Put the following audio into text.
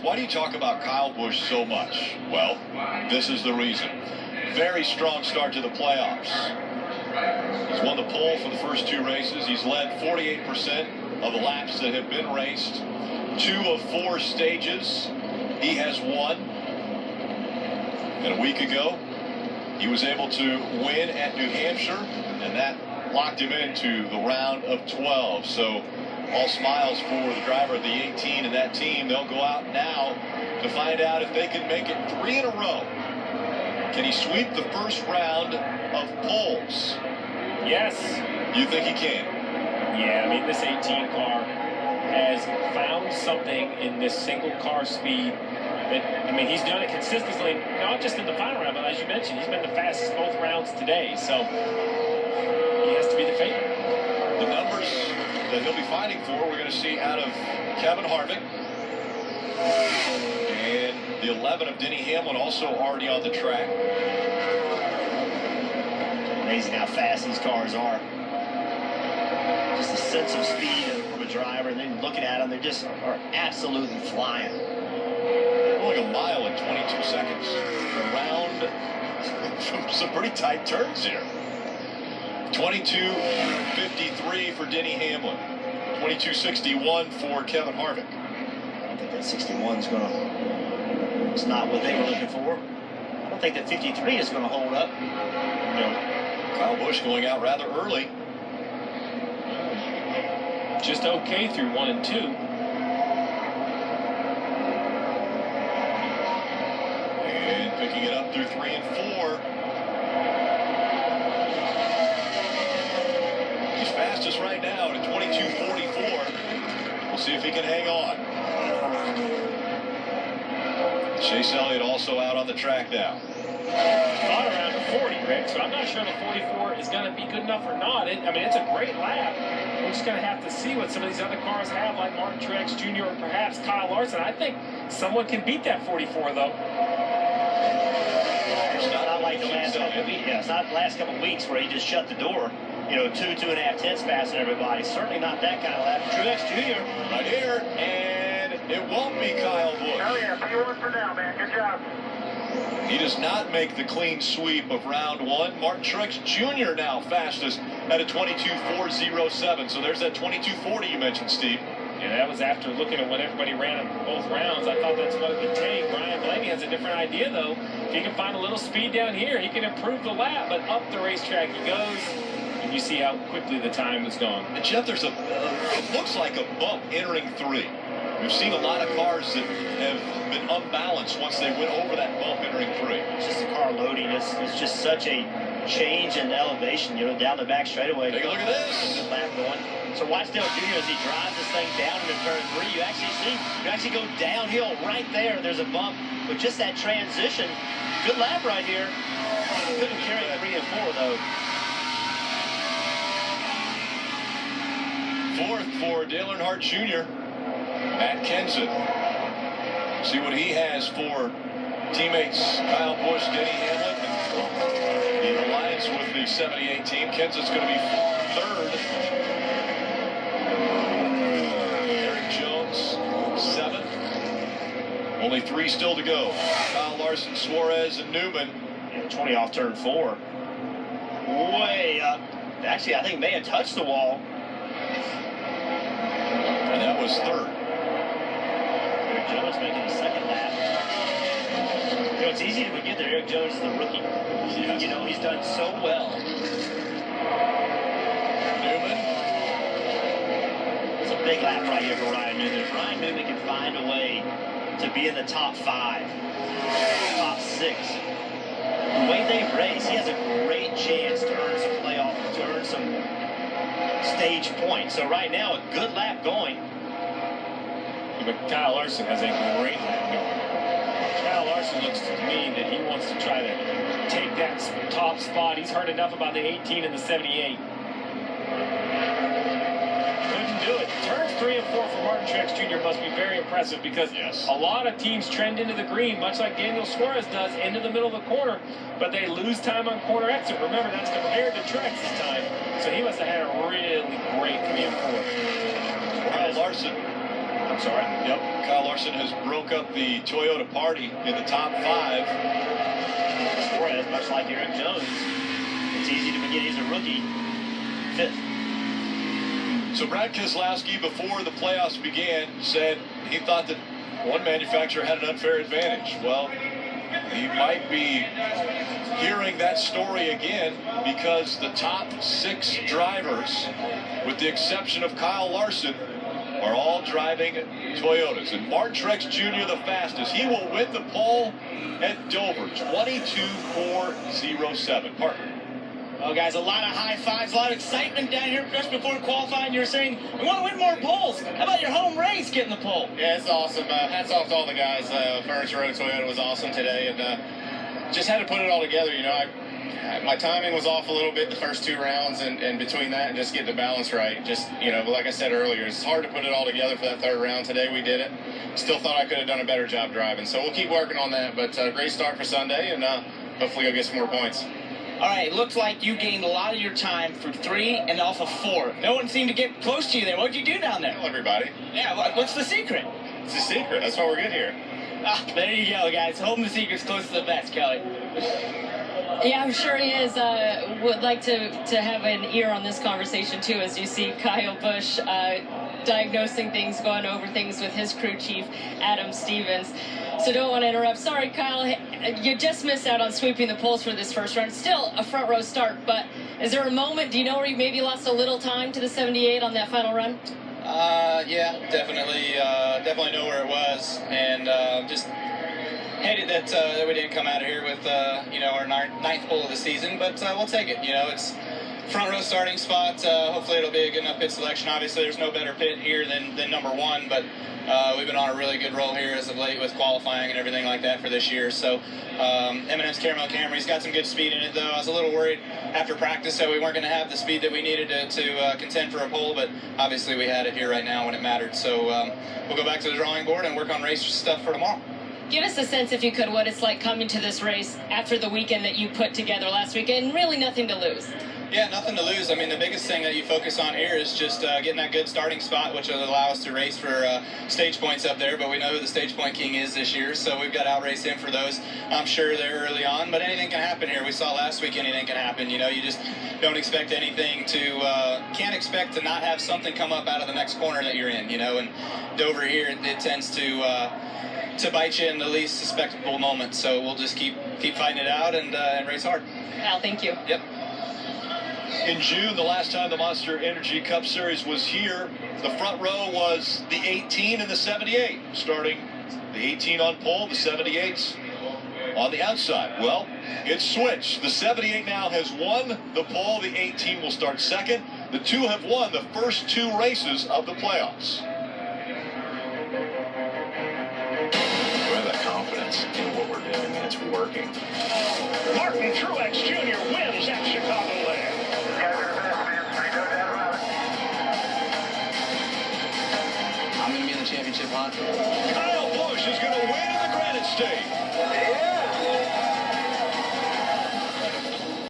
Why do you talk about Kyle Busch so much? Well, this is the reason. Very strong start to the playoffs. He's won the pole for the first 2 races. He's led 48% of the laps that have been raced. 2 of 4 stages he has won. And a week ago, he was able to win at New Hampshire, and that locked him into the round of 12. So all smiles for the driver of the 18 and that team. They'll go out now to find out if they can make it 3 in a row. Can he sweep the first round of poles? Yes. You think he can? Yeah, I mean, this 18 car has found something in this single car speed that, I mean, he's done it consistently, not just in the final round, but as you mentioned, he's been the fastest both rounds today. So he has to be the favorite. The numbers that he'll be fighting for, we're going to see out of Kevin Harvick. And the 11 of Denny Hamlin also already on the track. Amazing how fast these cars are. Just a sense of speed from a driver, and then looking at them, they just are absolutely flying. Going a mile in 22 seconds. Around some pretty tight turns here. 22.53 for Denny Hamlin. 22.61 for Kevin Harvick. I don't think that 61 is going to. It's not what they were looking for. I don't think that 53 is going to hold up. No. Kyle Busch going out rather early. Just okay through 1 and 2. And picking it up through 3 and 4. He's fastest right now at 22.44. We'll see if he can hang on. Chase Elliott also out on the track now. Thought around the 40, Rick, so I'm not sure the 44 is going to be good enough or not. I mean, it's a great lap. We're just going to have to see what some of these other cars have, like Martin Truex Jr. or perhaps Kyle Larson. I think someone can beat that 44, though. It's not like the last couple of weeks. Yeah, it's not the last couple of weeks where he just shut the door. You know, 2.5 tenths passing everybody. Certainly not that kind of lap. Truex Jr. right here, and it won't be Kyle Busch. Oh yeah, P1 for now, man. Good job. He does not make the clean sweep of round 1. Martin Truex Jr. now fastest at a 22.407. So there's that 22.40 you mentioned, Steve. Yeah, that was after looking at what everybody ran in both rounds. I thought that's what it would take. Brian Blaney has a different idea, though. If he can find a little speed down here, he can improve the lap, but up the racetrack he goes. And you see how quickly the time was gone. And Jeff, there's it looks like a bump entering 3. We've seen a lot of cars that have been unbalanced once they went over that bump entering 3. It's just the car loading. It's just such a change in elevation, you know, down the back straightaway. Take a look at this. Good lap going. So watch Dale Jr. as he drives this thing down into turn 3. You actually go downhill right there. There's a bump, but just that transition. Good lap right here. Couldn't carry 3 and 4 though. 4th for Dale Earnhardt Jr. Matt Kenseth. See what he has for teammates Kyle Busch, Denny Hamlin, and the alliance with the 78 team. Kenseth's going to be 3rd. Eric Jones, 7th. Only 3 still to go. Kyle Larson, Suarez, and Newman. Yeah, 20 off turn 4. Way up. Actually, I think may have touched the wall. And that was 3rd. Eric Jones making the 2nd lap. You know, it's easy to forget that Eric Jones is the rookie. Yes. You know, he's done so well. Newman. It's a big lap right here for Ryan Newman. If Ryan Newman can find a way to be in the top 5, top 6, the way they race, he has a great chance to earn some playoff, to earn some stage points. So right now, a good lap going. But Kyle Larson has a great lap going. Kyle Larson looks to me that he wants to try to take that top spot. He's heard enough about the 18 and the 78. Couldn't do it. Turns 3 and 4 for Martin Truex Jr. must be very impressive because a lot of teams trend into the green, much like Daniel Suarez does, into the middle of the corner, but they lose time on corner exit. Remember, that's compared to Truex's time, so he must have had a really great command 4. Kyle Larson I'm sorry? Yep, Kyle Larson has broke up the Toyota party in the top 5. Suarez, much like Eric Jones, it's easy to forget he's a rookie. 5th. So Brad Keselowski, before the playoffs began, said he thought that one manufacturer had an unfair advantage. Well, he might be hearing that story again because the top 6 drivers, with the exception of Kyle Larson, are all driving Toyotas. And Martin Truex Jr. the fastest. He will win the pole at Dover, 22.407. Parker. Well, guys, a lot of high fives, a lot of excitement down here just before qualifying. You were saying, we want to win more poles. How about your home race getting the pole? Yeah, it's awesome. Hats off to all the guys. Furniture Road Toyota was awesome today, and just had to put it all together. You know, my timing was off a little bit the first 2 rounds, and between that and just getting the balance right, just, you know, like I said earlier, it's hard to put it all together for that 3rd round. Today we did it. Still thought I could have done a better job driving, so we'll keep working on that. But great start for Sunday, and hopefully you'll get some more points. All right, looks like you gained a lot of your time for 3 and off of 4. No one seemed to get close to you there. What'd you do down there? Tell everybody. Yeah, what's the secret? It's a secret. That's why we're good here. Ah, there you go, guys. Holding the secret's close to the vest, Kelly. Yeah, I'm sure he is. Would like to have an ear on this conversation, too, as you see Kyle Busch diagnosing things, going over things with his crew chief, Adam Stevens. So don't want to interrupt. Sorry, Kyle, you just missed out on sweeping the poles for this first run. Still a front row start, but is there a moment, do you know, where you maybe lost a little time to the 78 on that final run? Yeah, definitely know where it was, and just hated that we didn't come out of here with our 9th pole of the season, but we'll take it. You know, it's front row starting spot. Hopefully it'll be a good enough pit selection. Obviously there's no better pit here than number 1, but we've been on a really good roll here as of late with qualifying and everything like that for this year. So M&M's Caramel Camry's got some good speed in it, though. I was a little worried after practice that we weren't going to have the speed that we needed to contend for a pole, but obviously we had it here right now when it mattered. So we'll go back to the drawing board and work on race stuff for tomorrow. Give us a sense, if you could, what it's like coming to this race after the weekend that you put together last weekend, and really nothing to lose. Yeah, nothing to lose. I mean, the biggest thing that you focus on here is just getting that good starting spot, which will allow us to race for stage points up there. But we know who the stage point king is this year, so we've got to outrace him for those. I'm sure they're early on, but anything can happen here. We saw last week anything can happen. You know, you just don't expect anything to, can't expect to not have something come up out of the next corner that you're in, you know. And Dover here, it tends to bite you in the least suspectable moment. So we'll just keep fighting it out and race hard. Al, thank you. Yep. In June, the last time the Monster Energy Cup Series was here, the front row was the 18 and the 78. Starting the 18 on pole, the 78's on the outside. Well, it's switched. The 78 now has won the pole. The 18 will start second. The 2 have won the first 2 races of the playoffs. We have that confidence in what we're doing, and it's working. Martin Truex Jr. wins at Chicagoland. I'm going to be in the championship hunt. Kyle Busch is going to win in the Granite State. Yeah.